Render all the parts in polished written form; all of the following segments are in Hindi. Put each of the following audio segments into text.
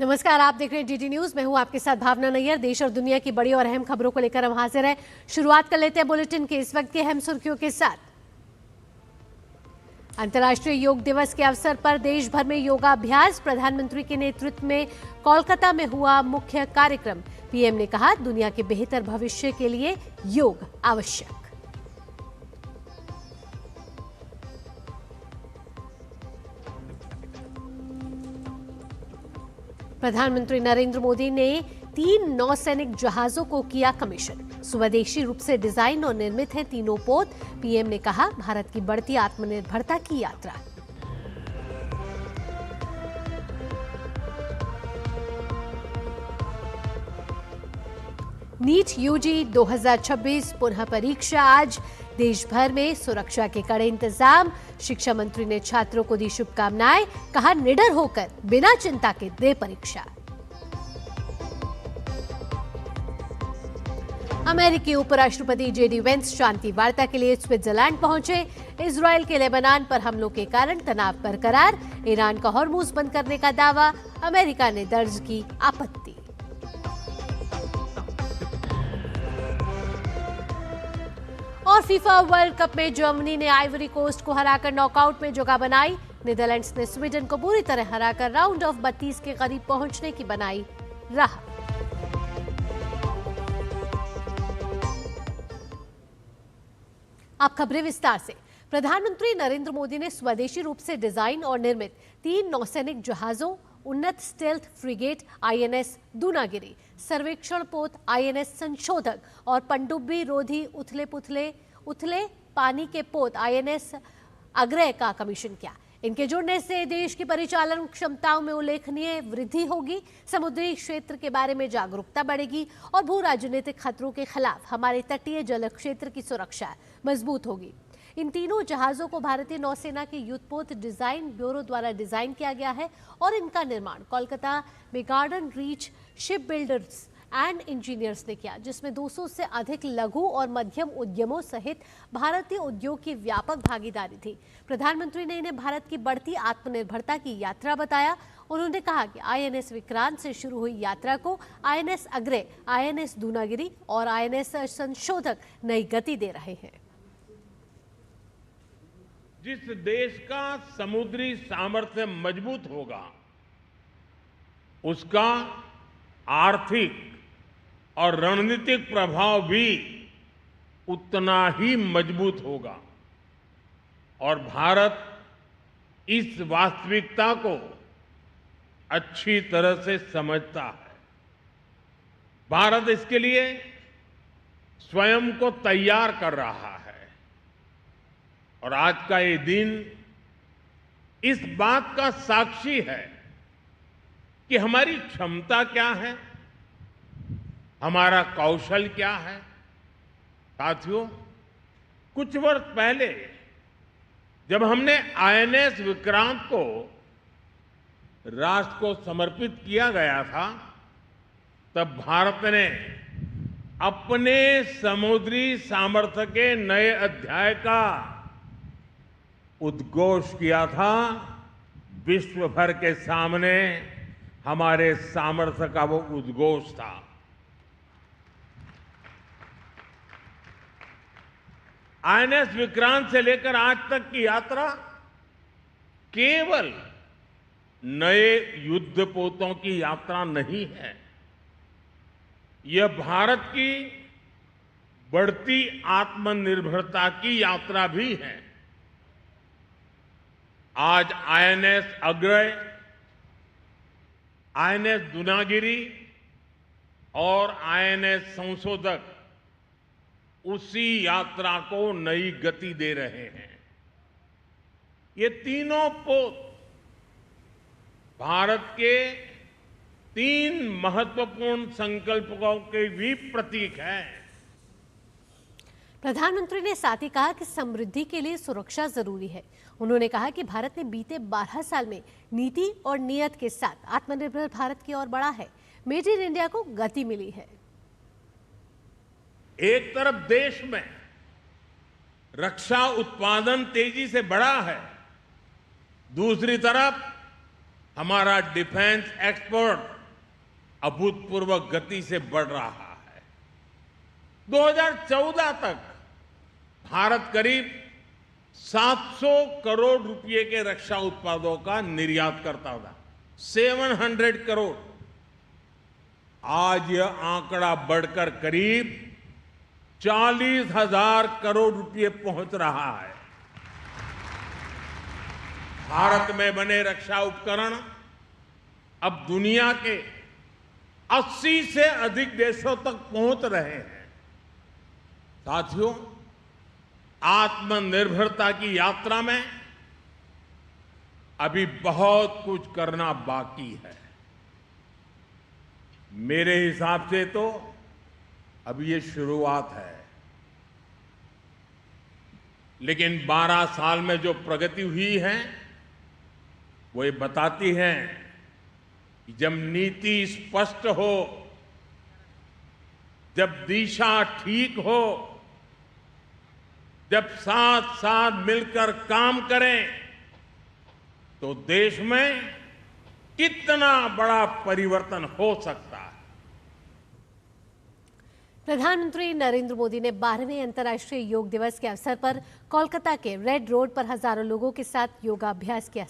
नमस्कार, आप देख रहे हैं डीडी न्यूज। मैं हूं आपके साथ भावना नैयर। देश और दुनिया की बड़ी और अहम खबरों को लेकर हम हाजिर हैं। शुरुआत कर लेते हैं बुलेटिन के इस वक्त की अहम सुर्खियों के साथ। अंतर्राष्ट्रीय योग दिवस के अवसर पर देश भर में योगाभ्यास। प्रधानमंत्री के नेतृत्व में कोलकाता में हुआ मुख्य कार्यक्रम। पीएम ने कहा, दुनिया के बेहतर भविष्य के लिए योग आवश्यक। प्रधानमंत्री नरेंद्र मोदी ने 3 नौसैनिक जहाजों को किया कमीशन। स्वदेशी रूप से डिजाइन और निर्मित हैं तीनों पोत। पीएम ने कहा, भारत की बढ़ती आत्मनिर्भरता की यात्रा। नीट यूजी 2026 पुनः परीक्षा आज। देश भर में सुरक्षा के कड़े इंतजाम। शिक्षा मंत्री ने छात्रों को दी शुभकामनाएं। कहा, निडर होकर बिना चिंता के दे परीक्षा। अमेरिकी उपराष्ट्रपति जेडी वेंस शांति वार्ता के लिए स्विट्जरलैंड पहुंचे। इजरायल के लेबनान पर हमलों के कारण तनाव बरकरार। ईरान का हॉर्मुज बंद करने का दावा। अमेरिका ने दर्ज की आपत्ति। और फीफा वर्ल्ड कप में जर्मनी ने आइवरी कोस्ट को हराकर नॉकआउट में जगह बनाई। नीदरलैंड्स ने स्वीडन को बुरी तरह हराकर राउंड ऑफ 32 के करीब पहुंचने की बनाई राह। अब खबरें विस्तार से। प्रधानमंत्री नरेंद्र मोदी ने स्वदेशी रूप से डिजाइन और निर्मित 3 नौसैनिक जहाजों, उन्नत स्टेल्थ फ्रिगेट आईएनएस दूनागिरी, सर्वेक्षण पोत आईएनएस संशोधक और पनडुब्बी रोधी उथले पानी के पोत आईएनएस अग्रय का कमीशन किया। इनके जुड़ने से देश की परिचालन क्षमताओं में उल्लेखनीय वृद्धि होगी, समुद्री क्षेत्र के बारे में जागरूकता बढ़ेगी और भू राजनीतिक खतरों के खिलाफ हमारे तटीय जल क्षेत्र की सुरक्षा मजबूत होगी। इन तीनों जहाजों को भारतीय नौसेना के युद्धपोत डिजाइन ब्यूरो द्वारा डिजाइन किया गया है और इनका निर्माण कोलकाता में garden reach ship builders and engineers ने किया, जिसमें 200 से अधिक लघु और मध्यम उद्यमों सहित भारतीय उद्योग की व्यापक भागीदारी थी। प्रधानमंत्री ने इन्हें भारत की बढ़ती आत्मनिर्भरता की यात्रा बताया। उन्होंने कहा कि आईएनएस विक्रांत से शुरू हुई यात्रा को आईएनएस अग्रय, आईएनएस दूनागिरी और आईएनएस संशोधक नई गति दे रहे हैं। जिस देश का समुद्री सामर्थ्य मजबूत होगा, उसका आर्थिक और रणनीतिक प्रभाव भी उतना ही मजबूत होगा। और भारत इस वास्तविकता को अच्छी तरह से समझता है। भारत इसके लिए स्वयं को तैयार कर रहा है और आज का ये दिन इस बात का साक्षी है कि हमारी क्षमता क्या है, हमारा कौशल क्या है। साथियों, कुछ वर्ष पहले जब हमने आईएनएस विक्रांत को राष्ट्र को समर्पित किया गया था, तब भारत ने अपने समुद्री सामर्थ्य के नए अध्याय का उद्घोष किया था। विश्व भर के सामने हमारे सामर्थ्य का वो उद्घोष था। आईएनएस विक्रांत से लेकर आज तक की यात्रा केवल नए युद्धपोतों की यात्रा नहीं है, यह भारत की बढ़ती आत्मनिर्भरता की यात्रा भी है। आज आईएनएस अग्रय, आईएनएस दूनागिरी और आईएनएस संशोधक उसी यात्रा को नई गति दे रहे हैं। ये तीनों पोत भारत के 3 महत्वपूर्ण संकल्पों के भी प्रतीक हैं। प्रधानमंत्री ने साथ ही कहा कि समृद्धि के लिए सुरक्षा जरूरी है। उन्होंने कहा कि भारत ने बीते 12 साल में नीति और नियत के साथ आत्मनिर्भर भारत की ओर बढ़ा है। मेड इन इंडिया को गति मिली है। एक तरफ देश में रक्षा उत्पादन तेजी से बढ़ा है, दूसरी तरफ हमारा डिफेंस एक्सपोर्ट अभूतपूर्व गति से बढ़ रहा है। 2014 तक भारत करीब 700 करोड़ रुपए के रक्षा उत्पादों का निर्यात करता था। 700 करोड़। आज यह आंकड़ा बढ़कर करीब 40,000 करोड़ रुपए पहुंच रहा है। भारत में बने रक्षा उपकरण अब दुनिया के 80 से अधिक देशों तक पहुंच रहे हैं। साथियों, आत्मनिर्भरता की यात्रा में अभी बहुत कुछ करना बाकी है। मेरे हिसाब से तो अभी ये शुरुआत है, लेकिन 12 साल में जो प्रगति हुई है वो ये बताती है कि जब नीति स्पष्ट हो, जब दिशा ठीक हो, जब साथ साथ मिलकर काम करें, तो देश में कितना बड़ा परिवर्तन हो सकता है। प्रधानमंत्री नरेंद्र मोदी ने 12वें अंतर्राष्ट्रीय योग दिवस के अवसर पर कोलकाता के रेड रोड पर हजारों लोगों के साथ योगाभ्यास किया।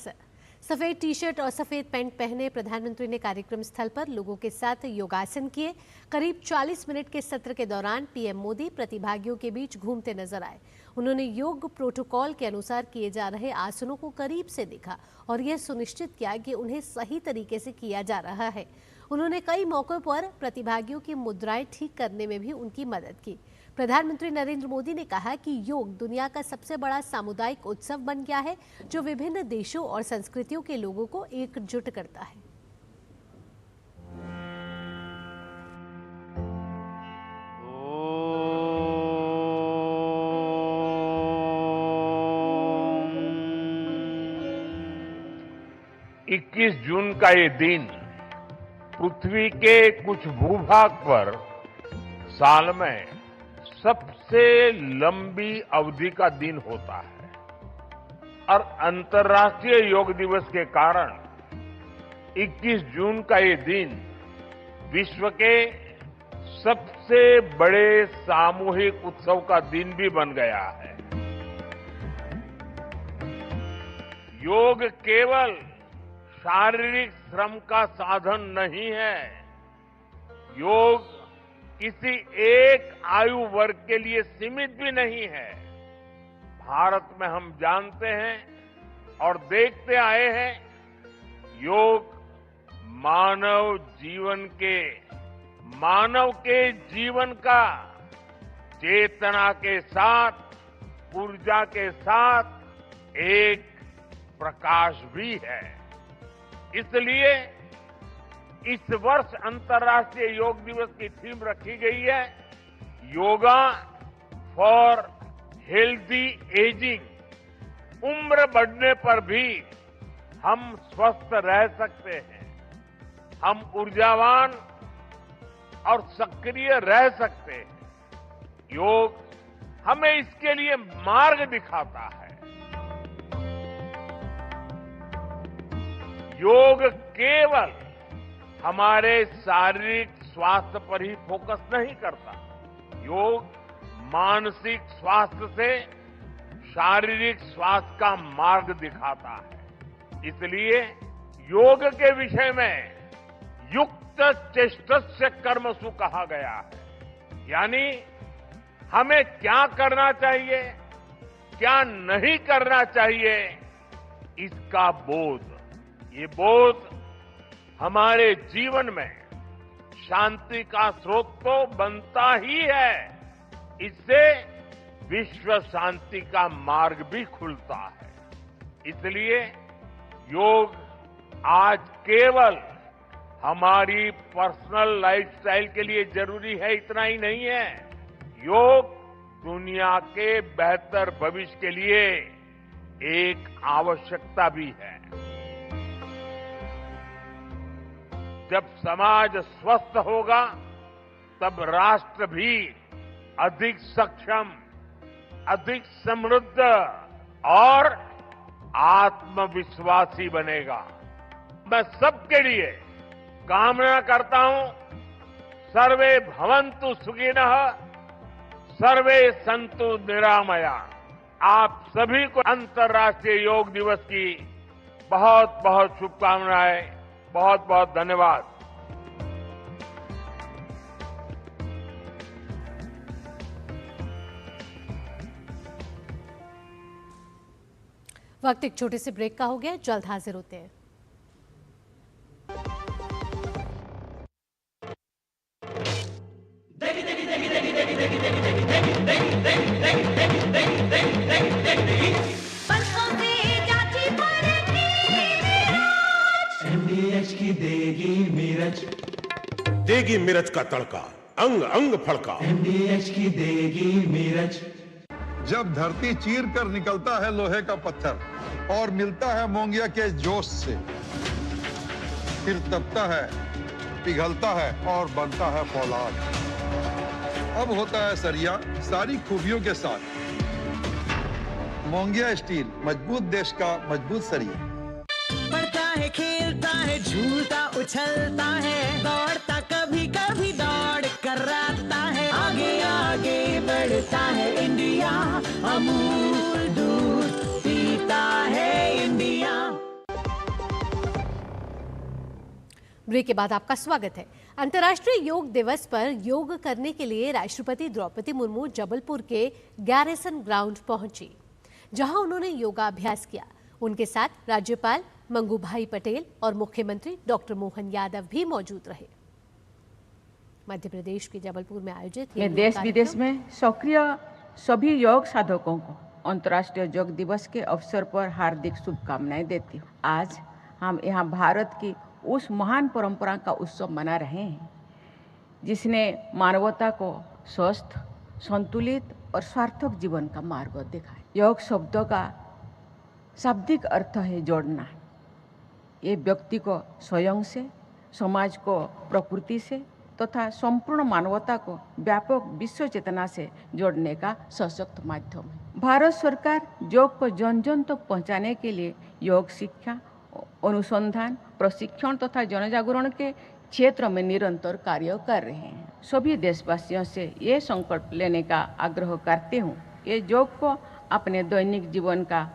सफेद टी शर्ट और सफेद पैंट पहने प्रधानमंत्री ने कार्यक्रम स्थल पर लोगों के साथ योगासन किए। करीब 40 मिनट के सत्र के दौरान पीएम मोदी प्रतिभागियों के बीच घूमते नजर आए। उन्होंने योग प्रोटोकॉल के अनुसार किए जा रहे आसनों को करीब से देखा और यह सुनिश्चित किया कि उन्हें सही तरीके से किया जा रहा है। उन्होंने कई मौकों पर प्रतिभागियों की मुद्राएं ठीक करने में भी उनकी मदद की। प्रधानमंत्री नरेंद्र मोदी ने कहा कि योग दुनिया का सबसे बड़ा सामुदायिक उत्सव बन गया है, जो विभिन्न देशों और संस्कृतियों के लोगों को एकजुट करता है। इक्कीस जून का ये दिन पृथ्वी के कुछ भूभाग पर साल में सबसे लंबी अवधि का दिन होता है और अंतर्राष्ट्रीय योग दिवस के कारण 21 जून का ये दिन विश्व के सबसे बड़े सामूहिक उत्सव का दिन भी बन गया है। योग केवल शारीरिक श्रम का साधन नहीं है। योग किसी एक आयु वर्ग के लिए सीमित भी नहीं है। भारत में हम जानते हैं और देखते आए हैं, योग मानव के जीवन का चेतना के साथ, ऊर्जा के साथ एक प्रकाश भी है। इसलिए इस वर्ष अंतर्राष्ट्रीय योग दिवस की थीम रखी गई है, योगा फॉर हेल्दी एजिंग। उम्र बढ़ने पर भी हम स्वस्थ रह सकते हैं, हम ऊर्जावान और सक्रिय रह सकते हैं। योग हमें इसके लिए मार्ग दिखाता है। योग केवल हमारे शारीरिक स्वास्थ्य पर ही फोकस नहीं करता। योग मानसिक स्वास्थ्य से शारीरिक स्वास्थ्य का मार्ग दिखाता है। इसलिए योग के विषय में युक्त चेष्टस्य कर्मसु कहा गया है। यानी हमें क्या करना चाहिए, क्या नहीं करना चाहिए, इसका बोध। ये बोध हमारे जीवन में शांति का स्रोत तो बनता ही है, इससे विश्व शांति का मार्ग भी खुलता है। इसलिए योग आज केवल हमारी पर्सनल लाइफस्टाइल के लिए जरूरी है, इतना ही नहीं है। योग दुनिया के बेहतर भविष्य के लिए एक आवश्यकता भी है। जब समाज स्वस्थ होगा, तब राष्ट्र भी अधिक सक्षम, अधिक समृद्ध और आत्मविश्वासी बनेगा। मैं सबके लिए कामना करता हूं, सर्वे भवन्तु सुखिनः, सर्वे सन्तु निरामया। आप सभी को अंतर्राष्ट्रीय योग दिवस की बहुत बहुत शुभकामनाएं, बहुत बहुत धन्यवाद। वक्त एक छोटे से ब्रेक का हो गया, जल्द हाजिर होते हैं। MDH की देगी मिर्च, देगी मिर्च का तड़का, अंग अंग फड़का। MDH की देगी मिर्च। जब धरती चीर कर निकलता है लोहे का पत्थर और मिलता है मोंगिया के जोश से, फिर तपता है, पिघलता है और बनता है फौलाद। अब होता है सरिया सारी खूबियों के साथ। मोंगिया स्टील, मजबूत देश का मजबूत सरिया। पढ़ता है, खेलता है, झूलता उछलता है, दौड़ता कभी कभी दौड़ कराता है, आगे आगे बढ़ता है इंडिया, अमूल दूध पीता है इंडिया। ब्रेक के बाद आपका स्वागत है। अंतर्राष्ट्रीय योग दिवस पर योग करने के लिए राष्ट्रपति द्रौपदी मुर्मू जबलपुर के गैरिसन ग्राउंड पहुंची, जहां उन्होंने योगाभ्यास किया। उनके साथ राज्यपाल मंगूभाई पटेल और मुख्यमंत्री डॉक्टर मोहन यादव भी मौजूद रहे। मध्य प्रदेश के जबलपुर में आयोजित मैं देश विदेश में सक्रिय सभी योग साधकों को अंतर्राष्ट्रीय योग दिवस के अवसर पर हार्दिक शुभकामनाएं देती हूँ। आज हम यहाँ भारत की उस महान परंपरा का उत्सव मना रहे हैं जिसने मानवता को स्वस्थ, संतुलित और सार्थक जीवन का मार्ग दिखाया। योग शब्दों का शाब्दिक अर्थ है जोड़ना। ये व्यक्ति को स्वयं से, समाज को प्रकृति से तथा संपूर्ण मानवता को व्यापक विश्व चेतना से जोड़ने का सशक्त माध्यम है। भारत सरकार योग को जन जन तक पहुंचाने के लिए योग शिक्षा, अनुसंधान, प्रशिक्षण तथा जनजागरण के क्षेत्र में निरंतर कार्य कर रहे हैं। सभी देशवासियों से ये संकल्प लेने का आग्रह करते हूँ, ये योग को अपने दैनिक जीवन का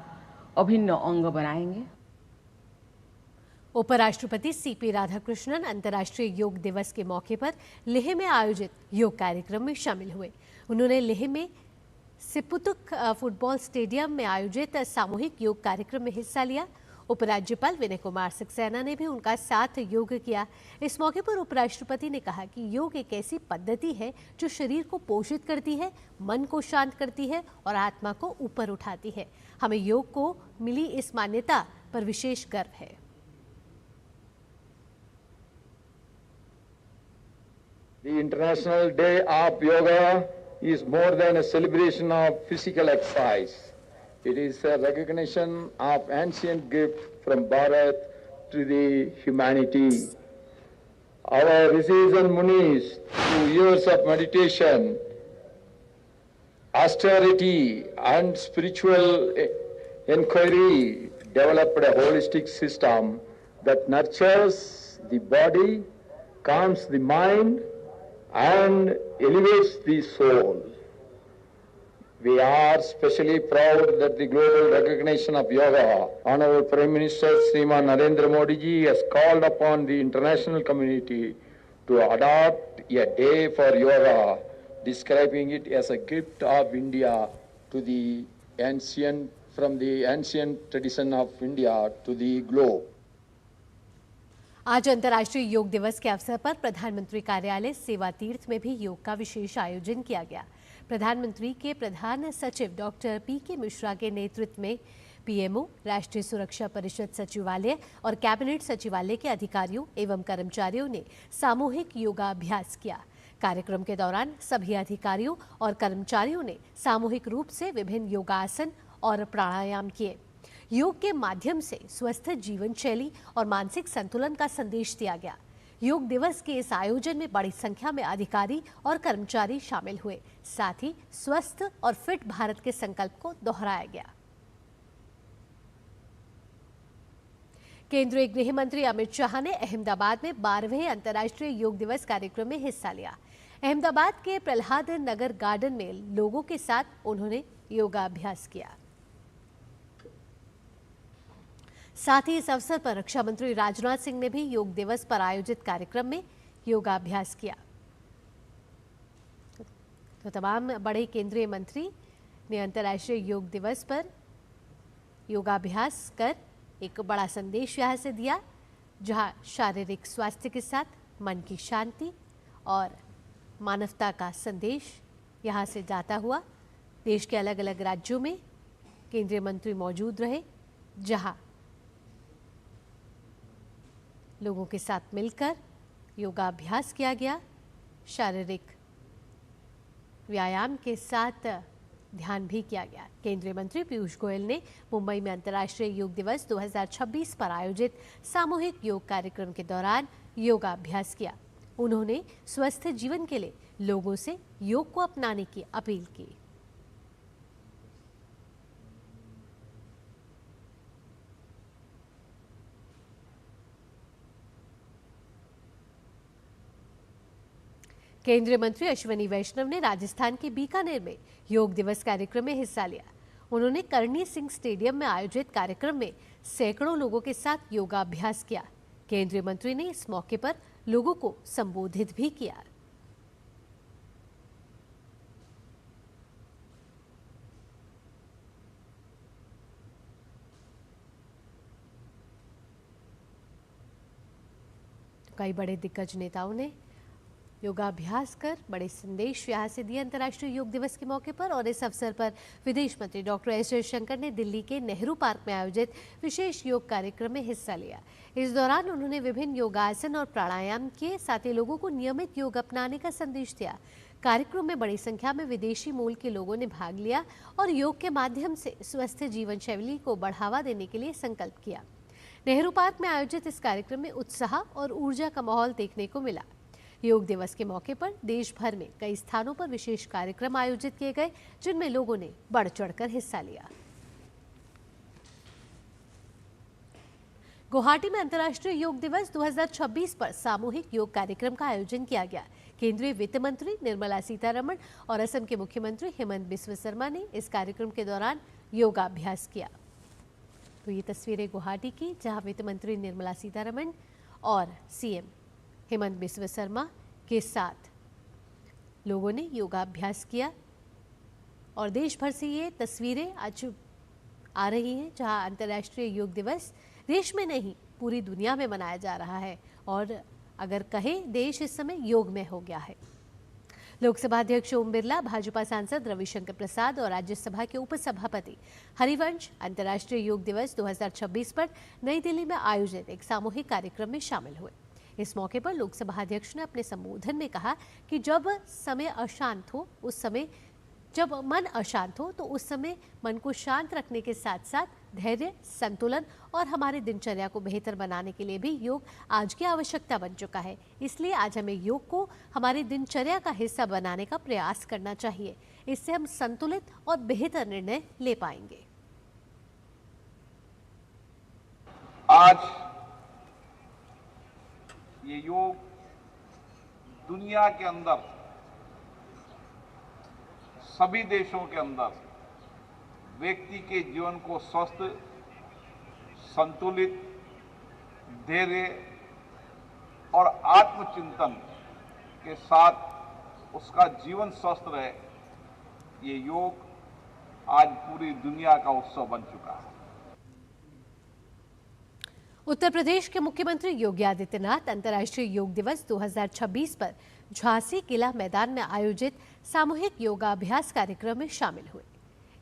अभिन्न अंग बनाएंगे। उपराष्ट्रपति सीपी राधाकृष्णन अंतर्राष्ट्रीय योग दिवस के मौके पर लेह में आयोजित योग कार्यक्रम में शामिल हुए। उन्होंने लेह में सिपुतुक फुटबॉल स्टेडियम में आयोजित सामूहिक योग कार्यक्रम में हिस्सा लिया। उपराज्यपाल विनय कुमार सक्सेना ने भी उनका साथ योग किया। इस मौके पर उपराष्ट्रपति ने कहा कि योग एक ऐसी पद्धति है जो शरीर को पोषित करती है, मन को शांत करती है और आत्मा को ऊपर उठाती है। हमें योग को मिली इस मान्यता पर विशेष गर्व है। The International Day of Yoga is more than a celebration of physical exercise. It is a recognition of ancient gift from Bharat to the humanity. Our rishis and munis, through years of meditation, austerity and spiritual inquiry, developed a holistic system that nurtures the body, calms the mind, and elevates the soul. We are especially proud that the global recognition of yoga, Honorable Prime Minister Sriman Narendra Modi ji has called upon the international community to adopt a day for yoga, describing it as a gift of India to the ancient, from the ancient tradition of India to the globe. आज अंतर्राष्ट्रीय योग दिवस के अवसर पर प्रधानमंत्री कार्यालय सेवा तीर्थ में भी योग का विशेष आयोजन किया गया। प्रधानमंत्री के प्रधान सचिव डॉक्टर पीके मिश्रा के नेतृत्व में पीएमओ, राष्ट्रीय सुरक्षा परिषद सचिवालय और कैबिनेट सचिवालय के अधिकारियों एवं कर्मचारियों ने सामूहिक योगाभ्यास किया। कार्यक्रम के दौरान सभी अधिकारियों और कर्मचारियों ने सामूहिक रूप से विभिन्न योगासन और प्राणायाम किए। योग के माध्यम से स्वस्थ जीवन शैली और मानसिक संतुलन का संदेश दिया गया। योग दिवस के इस आयोजन में बड़ी संख्या में अधिकारी और कर्मचारी शामिल हुए। साथ ही स्वस्थ और फिट भारत के संकल्प को दोहराया गया। केंद्रीय गृह मंत्री अमित शाह ने अहमदाबाद में 12वें अंतर्राष्ट्रीय योग दिवस कार्यक्रम में हिस्सा लिया। अहमदाबाद के प्रहलाद नगर गार्डन में लोगों के साथ उन्होंने योगाभ्यास किया। साथ ही इस अवसर पर रक्षा मंत्री राजनाथ सिंह ने भी योग दिवस पर आयोजित कार्यक्रम में योगाभ्यास किया। तो तमाम बड़े केंद्रीय मंत्री ने अंतर्राष्ट्रीय योग दिवस पर योगाभ्यास कर एक बड़ा संदेश यहाँ से दिया, जहां शारीरिक स्वास्थ्य के साथ मन की शांति और मानवता का संदेश यहाँ से जाता हुआ देश के अलग अलग राज्यों में केंद्रीय मंत्री मौजूद रहे, जहां लोगों के साथ मिलकर योगाभ्यास किया गया। शारीरिक व्यायाम के साथ ध्यान भी किया गया। केंद्रीय मंत्री पीयूष गोयल ने मुंबई में अंतर्राष्ट्रीय योग दिवस 2026 पर आयोजित सामूहिक योग कार्यक्रम के दौरान योगाभ्यास किया। उन्होंने स्वस्थ जीवन के लिए लोगों से योग को अपनाने की अपील की। केंद्रीय मंत्री अश्विनी वैष्णव ने राजस्थान के बीकानेर में योग दिवस कार्यक्रम में हिस्सा लिया। उन्होंने करणी सिंह स्टेडियम में आयोजित कार्यक्रम में सैकड़ों लोगों के साथ योगाभ्यास किया। केंद्रीय मंत्री ने इस मौके पर लोगों को संबोधित भी किया। कई बड़े दिग्गज नेताओं ने योगाभ्यास कर बड़े संदेश यहाँ से दिए अंतर्राष्ट्रीय योग दिवस के मौके पर। और इस अवसर पर विदेश मंत्री डॉक्टर एस जयशंकर ने दिल्ली के नेहरू पार्क में आयोजित विशेष योग कार्यक्रम में हिस्सा लिया। इस दौरान उन्होंने विभिन्न योगासन और प्राणायाम के साथ ही लोगों को नियमित योग अपनाने का संदेश दिया। कार्यक्रम में बड़ी संख्या में विदेशी मूल के लोगों ने भाग लिया और योग के माध्यम से स्वस्थ जीवन शैली को बढ़ावा देने के लिए संकल्प किया। नेहरू पार्क में आयोजित इस कार्यक्रम में उत्साह और ऊर्जा का माहौल देखने को मिला। योग दिवस के मौके पर देश भर में कई स्थानों पर विशेष कार्यक्रम आयोजित किए गए, जिनमें लोगों ने बढ़ चढ़कर हिस्सा लिया। गुवाहाटी में अंतर्राष्ट्रीय योग दिवस 2026 पर सामूहिक योग कार्यक्रम का आयोजन किया गया। केंद्रीय वित्त मंत्री निर्मला सीतारमण और असम के मुख्यमंत्री हेमंत बिस्व शर्मा ने इस कार्यक्रम के दौरान योगाभ्यास किया। तो ये तस्वीरें गुवाहाटी की, जहां वित्त मंत्री निर्मला सीतारमण और सीएम हेमंत बिस्व शर्मा के साथ लोगों ने योगाभ्यास किया। और देश भर से ये तस्वीरें आज आ रही हैं, जहां अंतर्राष्ट्रीय योग दिवस देश में नहीं पूरी दुनिया में मनाया जा रहा है। और अगर कहें, देश इस समय योग में हो गया है। लोकसभा अध्यक्ष ओम बिरला, भाजपा सांसद रविशंकर प्रसाद और राज्यसभा के उपसभापति हरिवंश अंतर्राष्ट्रीय योग दिवस 2026 पर नई दिल्ली में आयोजित एक सामूहिक कार्यक्रम में शामिल हुए। इस मौके पर लोकसभा अध्यक्ष ने अपने संबोधन में कहा कि जब मन अशांत हो तो उस समय मन को शांत रखने के साथ साथ धैर्य, संतुलन और हमारे दिनचर्या को बेहतर बनाने के लिए भी योग आज की आवश्यकता बन चुका है। इसलिए आज हमें योग को हमारी दिनचर्या का हिस्सा बनाने का प्रयास करना चाहिए। इससे हम संतुलित और बेहतर निर्णय ले पाएंगे। आज ये योग दुनिया के अंदर, सभी देशों के अंदर व्यक्ति के जीवन को स्वस्थ, संतुलित, धैर्य और आत्मचिंतन के साथ उसका जीवन स्वस्थ रहे, ये योग आज पूरी दुनिया का उत्सव बन चुका है। उत्तर प्रदेश के मुख्यमंत्री योगी आदित्यनाथ अंतर्राष्ट्रीय योग दिवस 2026 पर झांसी किला मैदान में आयोजित सामूहिक योगाभ्यास कार्यक्रम में शामिल हुए।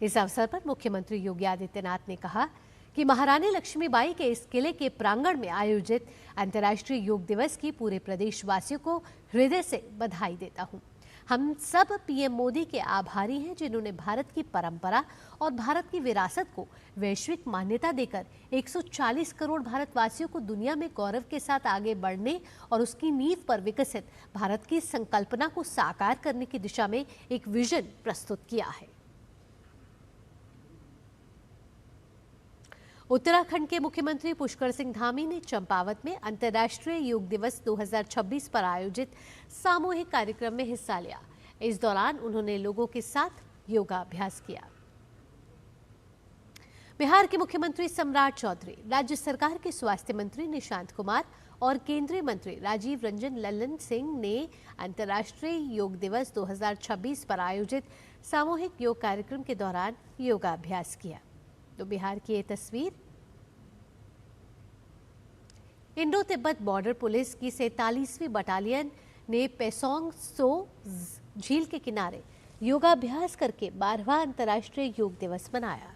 इस अवसर पर मुख्यमंत्री योगी आदित्यनाथ ने कहा कि महारानी लक्ष्मीबाई के इस किले के प्रांगण में आयोजित अंतर्राष्ट्रीय योग दिवस की पूरे प्रदेशवासियों को हृदय से बधाई देता हूं। हम सब पीएम मोदी के आभारी हैं, जिन्होंने भारत की परंपरा और भारत की विरासत को वैश्विक मान्यता देकर 140 करोड़ भारतवासियों को दुनिया में गौरव के साथ आगे बढ़ने और उसकी नींव पर विकसित भारत की संकल्पना को साकार करने की दिशा में एक विजन प्रस्तुत किया है। उत्तराखंड के मुख्यमंत्री पुष्कर सिंह धामी ने चंपावत में अंतर्राष्ट्रीय योग दिवस 2026 पर आयोजित सामूहिक कार्यक्रम में हिस्सा लिया। इस दौरान उन्होंने लोगों के साथ योगाभ्यास किया। बिहार के मुख्यमंत्री सम्राट चौधरी, राज्य सरकार के स्वास्थ्य मंत्री निशांत कुमार और केंद्रीय मंत्री राजीव रंजन लल्लन सिंह ने अंतर्राष्ट्रीय योग दिवस 2026 पर आयोजित सामूहिक योग कार्यक्रम के दौरान योगाभ्यास किया। तो बिहार की ये तस्वीर इंडो तिब्बत बॉर्डर पुलिस की 47वीं बटालियन ने पेसोंग सो झील के किनारे योगाभ्यास करके 12वां अंतर्राष्ट्रीय योग दिवस मनाया।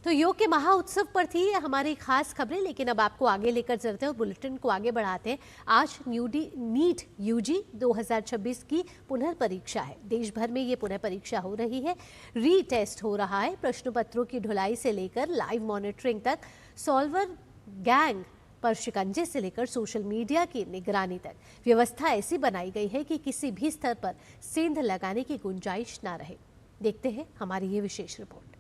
तो योग के महाउत्सव पर थी हमारी खास खबरें, लेकिन अब आपको आगे लेकर चलते हैं और बुलेटिन को आगे बढ़ाते हैं। आज नीट यूजी 2026 की पुनः परीक्षा है। देश भर में ये पुनः परीक्षा हो रही है, रीटेस्ट हो रहा है। प्रश्न पत्रों की ढुलाई से लेकर लाइव मॉनिटरिंग तक, सॉल्वर गैंग पर शिकंजे से लेकर सोशल मीडिया की निगरानी तक व्यवस्था ऐसी बनाई गई है कि किसी भी स्तर पर सेंध लगाने की गुंजाइश ना रहे। देखते हैं हमारी ये विशेष रिपोर्ट।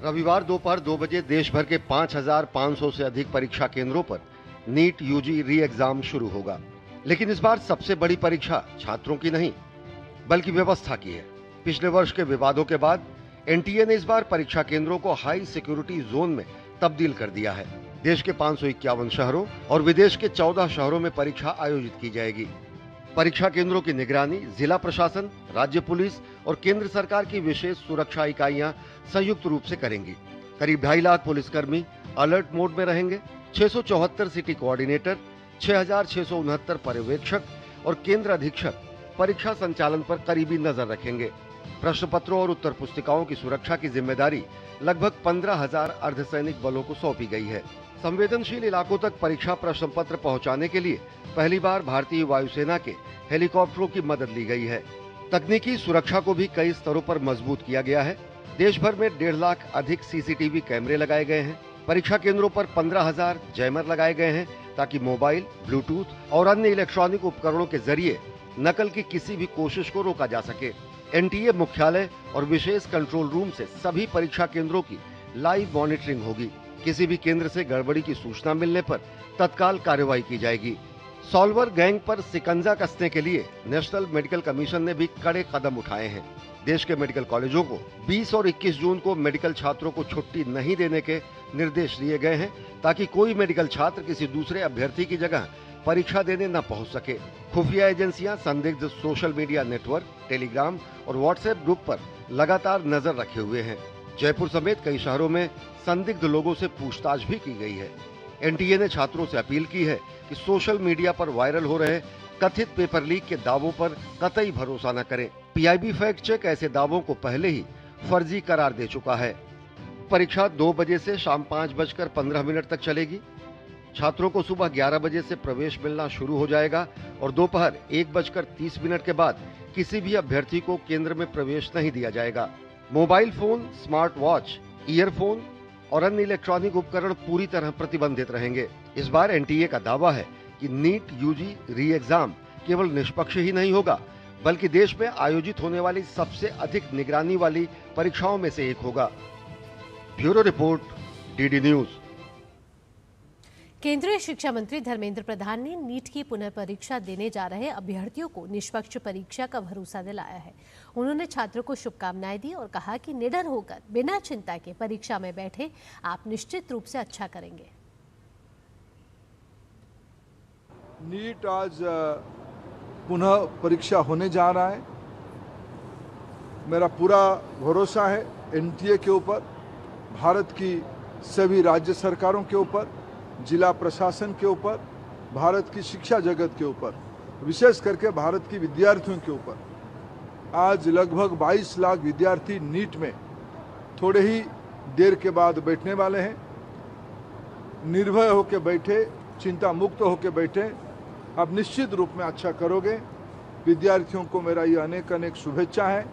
रविवार दोपहर 2 बजे देश भर के 5,500 से अधिक परीक्षा केंद्रों पर नीट यूजी री एग्जाम शुरू होगा। लेकिन इस बार सबसे बड़ी परीक्षा छात्रों की नहीं बल्कि व्यवस्था की है। पिछले वर्ष के विवादों के बाद एनटीए ने इस बार परीक्षा केंद्रों को हाई सिक्योरिटी जोन में तब्दील कर दिया है। देश के 551 शहरों और विदेश के 14 शहरों में परीक्षा आयोजित की जाएगी। परीक्षा केंद्रों की निगरानी जिला प्रशासन, राज्य पुलिस और केंद्र सरकार की विशेष सुरक्षा इकाइयां संयुक्त रूप से करेंगी। करीब 2.5 लाख पुलिसकर्मी अलर्ट मोड में रहेंगे। 674 सिटी कोऑर्डिनेटर, 6,669 पर्यवेक्षक और केंद्र अधीक्षक परीक्षा संचालन पर करीबी नजर रखेंगे। प्रश्न पत्रों और उत्तर पुस्तिकाओं की सुरक्षा की जिम्मेदारी लगभग 15,000 अर्धसैनिक बलों को सौंपी गई है। संवेदनशील इलाकों तक परीक्षा प्रश्न पत्र पहुंचाने के लिए पहली बार भारतीय वायुसेना के हेलीकॉप्टरों की मदद ली गई है। तकनीकी सुरक्षा को भी कई स्तरों पर मजबूत किया गया है। देश भर में 1.5 लाख अधिक सीसीटीवी कैमरे लगाए गए हैं। परीक्षा केंद्रों पर 15,000 जैमर लगाए गए हैं ताकि मोबाइल, ब्लूटूथ और अन्य इलेक्ट्रॉनिक उपकरणों के जरिए नकल की किसी भी कोशिश को रोका जा सके। एनटीए मुख्यालय और विशेष कंट्रोल रूम से सभी परीक्षा केंद्रों की लाइव मॉनिटरिंग होगी। किसी भी केंद्र से गड़बड़ी की सूचना मिलने पर तत्काल कार्रवाई की जाएगी। सॉल्वर गैंग पर शिकंजा कसने के लिए नेशनल मेडिकल कमीशन ने भी कड़े कदम उठाए हैं। देश के मेडिकल कॉलेजों को 20 और 21 जून को मेडिकल छात्रों को छुट्टी नहीं देने के निर्देश दिए गए हैं ताकि कोई मेडिकल छात्र किसी दूसरे अभ्यर्थी की जगह परीक्षा देने न पहुंच सके। खुफिया एजेंसियां संदिग्ध सोशल मीडिया नेटवर्क, टेलीग्राम और व्हाट्सएप ग्रुप पर लगातार नजर रखे हुए हैं। जयपुर समेत कई शहरों में संदिग्ध लोगों से पूछताछ भी की गई है। एनटीए ने छात्रों से अपील की है कि सोशल मीडिया पर वायरल हो रहे कथित पेपर लीक के दावों पर कतई भरोसा न करें। पीआईबी फैक्ट चेक ऐसे दावों को पहले ही फर्जी करार दे चुका है। परीक्षा 2 बजे से शाम 5:15 तक चलेगी। छात्रों को सुबह 11 बजे से प्रवेश मिलना शुरू हो जाएगा और दोपहर 1:30 के बाद किसी भी अभ्यर्थी को केंद्र में प्रवेश नहीं दिया जाएगा। Mobile phone, smart watch, earphone और अन्य इलेक्ट्रॉनिक उपकरण पूरी तरह प्रतिबंधित रहेंगे। इस बार एनटीए का दावा है कि नीट यूजी री एग्जाम केवल निष्पक्ष ही नहीं होगा बल्कि देश में आयोजित होने वाली सबसे अधिक निगरानी वाली परीक्षाओं में से एक होगा। Bureau report, DD news. केंद्रीय शिक्षा मंत्री धर्मेंद्र प्रधान ने नीट की पुनः परीक्षा देने जा रहे अभ्यर्थियों को निष्पक्ष परीक्षा का भरोसा दिलाया है। उन्होंने छात्रों को शुभकामनाएं दी और कहा कि निडर होकर बिना चिंता के परीक्षा में बैठे, आप निश्चित रूप से अच्छा करेंगे। नीट आज पुनः परीक्षा होने जा रहा है। मेरा पूरा भरोसा है एनटीए के ऊपर, भारत की सभी राज्य सरकारों के ऊपर, जिला प्रशासन के ऊपर, भारत की शिक्षा जगत के ऊपर, विशेष करके भारत की विद्यार्थियों के ऊपर। आज लगभग 22 लाख विद्यार्थी नीट में थोड़े ही देर के बाद बैठने वाले हैं। निर्भय होकर बैठे, चिंता मुक्त होकर बैठे, आप निश्चित रूप में अच्छा करोगे। विद्यार्थियों को मेरा ये अनेक अनेक शुभेच्छा है।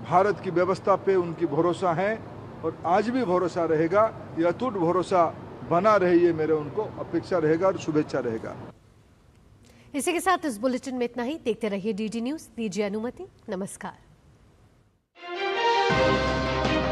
भारत की व्यवस्था पे उनकी भरोसा है और आज भी भरोसा रहेगा। ये अटूट भरोसा बना रहे, ये मेरे उनको अपेक्षा रहेगा और शुभेच्छा रहेगा। इसी के साथ इस बुलेटिन में इतना ही। देखते रहिए डीडी न्यूज। दीजिए अनुमति। नमस्कार। है।